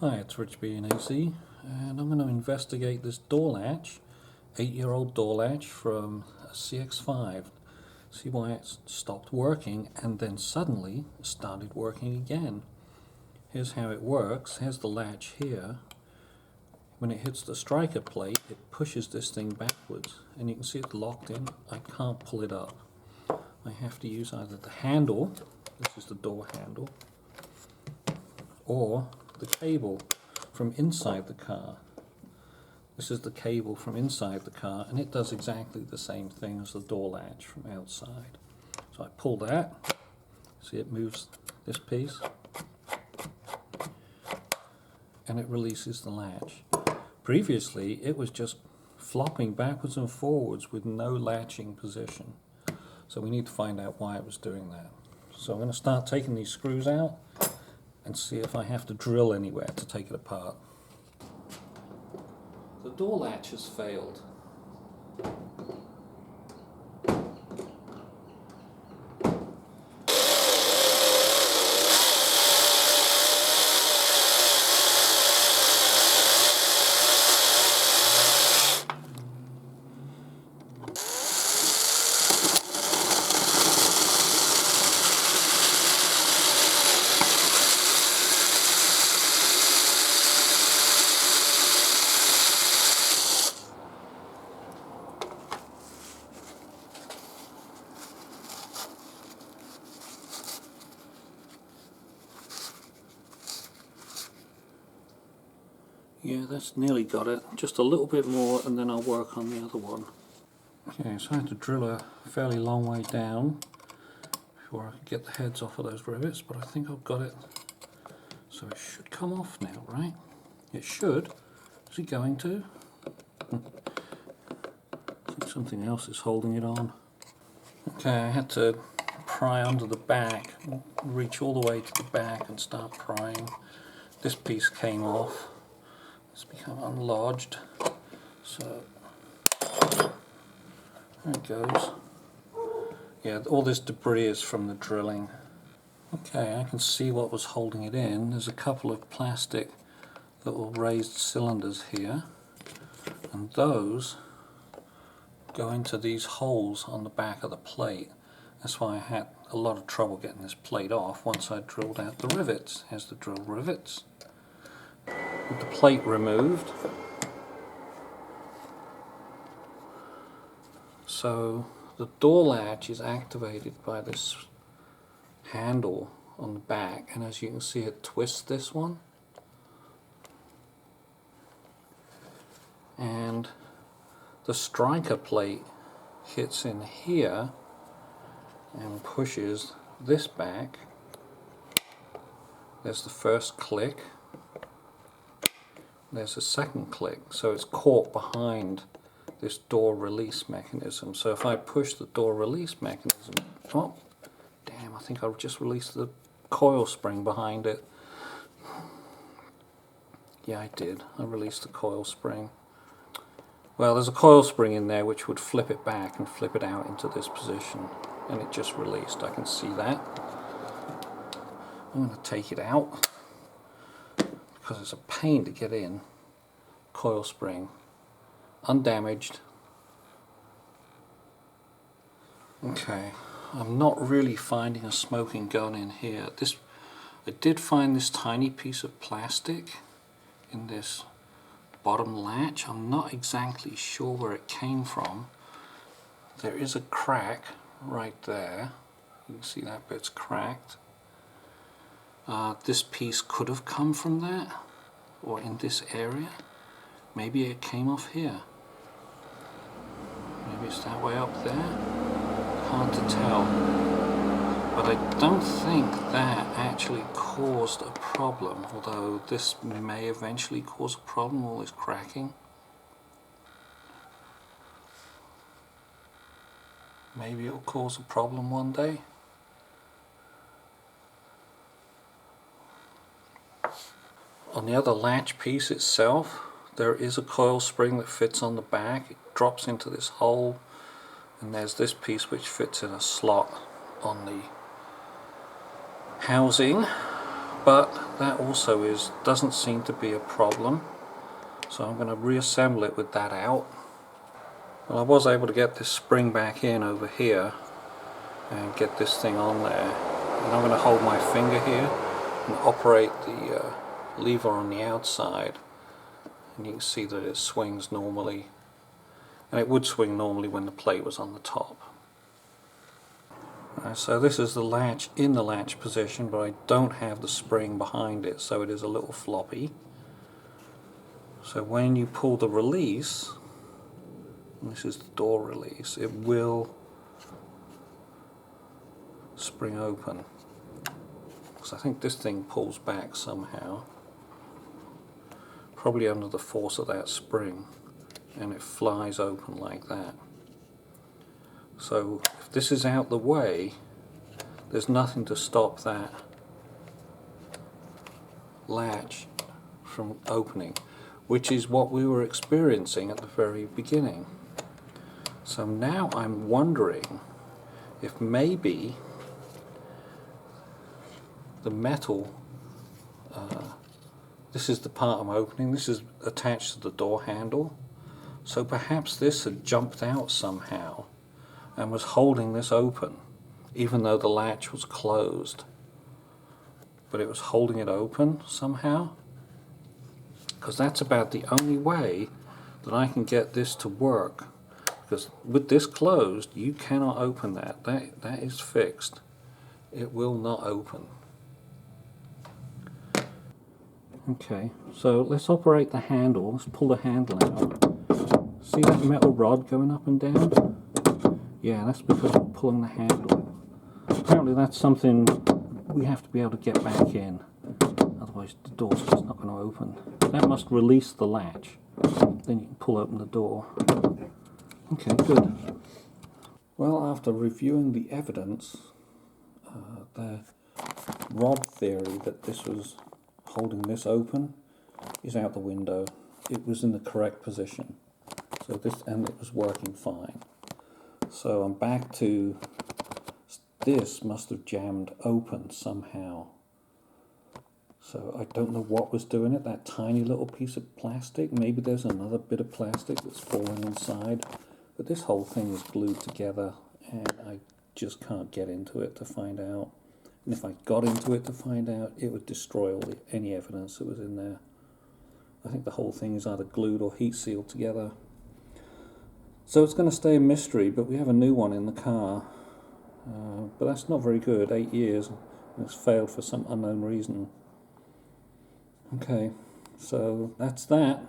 Hi, it's Rich B and AC, and I'm going to investigate this door latch, 8-year-old door latch from a CX5. See why it stopped working and then suddenly started working again. Here's how it works. Here's the latch here. When it hits the striker plate, it pushes this thing backwards, and you can see it's locked in. I can't pull it up. I have to use either the handle, this is the door handle, or the cable from inside the car. This is the cable from inside the car, and it does exactly the same thing as the door latch from outside. So I pull that, see it moves this piece, and it releases the latch. Previously it was just flopping backwards and forwards with no latching position. So we need to find out why it was doing that. So I'm going to start taking these screws out and see if I have to drill anywhere to take it apart. The door latch has failed. Yeah, that's nearly got it. Just a little bit more and then I'll work on the other one. Okay, so I had to drill a fairly long way down before I could get the heads off of those rivets, but I think I've got it. So it should come off now, right? It should. Is it going to? I think something else is holding it on. Okay, I had to pry under the back, reach all the way to the back and start prying. This piece came off. It's become unlodged, so there it goes. Yeah, all this debris is from the drilling. Okay, I can see what was holding it in. There's a couple of plastic little raised cylinders here, and those go into these holes on the back of the plate. That's why I had a lot of trouble getting this plate off once I drilled out the rivets. Here's the drill rivets. With the plate removed. So the door latch is activated by this handle on the back, and as you can see it twists this one, and the striker plate hits in here and pushes this back. There's the first click. There's a second click, so it's caught behind this door release mechanism. So if I push the door release mechanism, oh damn, I think I've just released the coil spring behind it. Yeah, I did. I released the coil spring. Well, there's a coil spring in there which would flip it back and flip it out into this position, and it just released. I can see that. I'm going to take it out because it's a pain to get in. Coil spring, undamaged. Okay, I'm not really finding a smoking gun in here. I did find this tiny piece of plastic in this bottom latch. I'm not exactly sure where it came from. There is a crack right there. You can see that bit's cracked. This piece could have come from that, or in this area. Maybe it came off here. Maybe it's that way up there. Hard to tell. But I don't think that actually caused a problem, although this may eventually cause a problem, all this cracking. Maybe it'll cause a problem one day. On the other latch piece itself, there is a coil spring that fits on the back. It drops into this hole, and there's this piece which fits in a slot on the housing. but that also doesn't seem to be a problem. So I'm going to reassemble it with that out. Well, I was able to get this spring back in over here and get this thing on there. And I'm going to hold my finger here and operate the lever on the outside. And you can see that it swings normally. And it would swing normally when the plate was on the top. So this is the latch in the latch position, but I don't have the spring behind it, so it is a little floppy. So when you pull the release, and this is the door release, it will spring open. Because I think this thing pulls back somehow, probably under the force of that spring, and it flies open like that. So if this is out the way, there's nothing to stop that latch from opening, which is what we were experiencing at the very beginning. So now I'm wondering if maybe the metal, this is the part I'm opening, this is attached to the door handle, so perhaps this had jumped out somehow and was holding this open, even though the latch was closed. But it was holding it open somehow, because that's about the only way that I can get this to work. Because with this closed, you cannot open that. That is fixed. It will not open. Okay, so let's operate the handle. Let's pull the handle out. See that metal rod going up and down? Yeah, that's because we're pulling the handle. Apparently that's something we have to be able to get back in. Otherwise the door's just not going to open. That must release the latch. Then you can pull open the door. Okay, good. Well, after reviewing the evidence, the rod theory that this was holding this open is out the window. It was in the correct position. So and it was working fine. So I'm back to this must have jammed open somehow. So I don't know what was doing it, that tiny little piece of plastic. Maybe there's another bit of plastic that's falling inside. But this whole thing is glued together and I just can't get into it to find out. And if I got into it to find out, it would destroy any evidence that was in there. I think the whole thing is either glued or heat sealed together. So it's going to stay a mystery, but we have a new one in the car. But that's not very good, 8 years, and it's failed for some unknown reason. Okay, so that's that.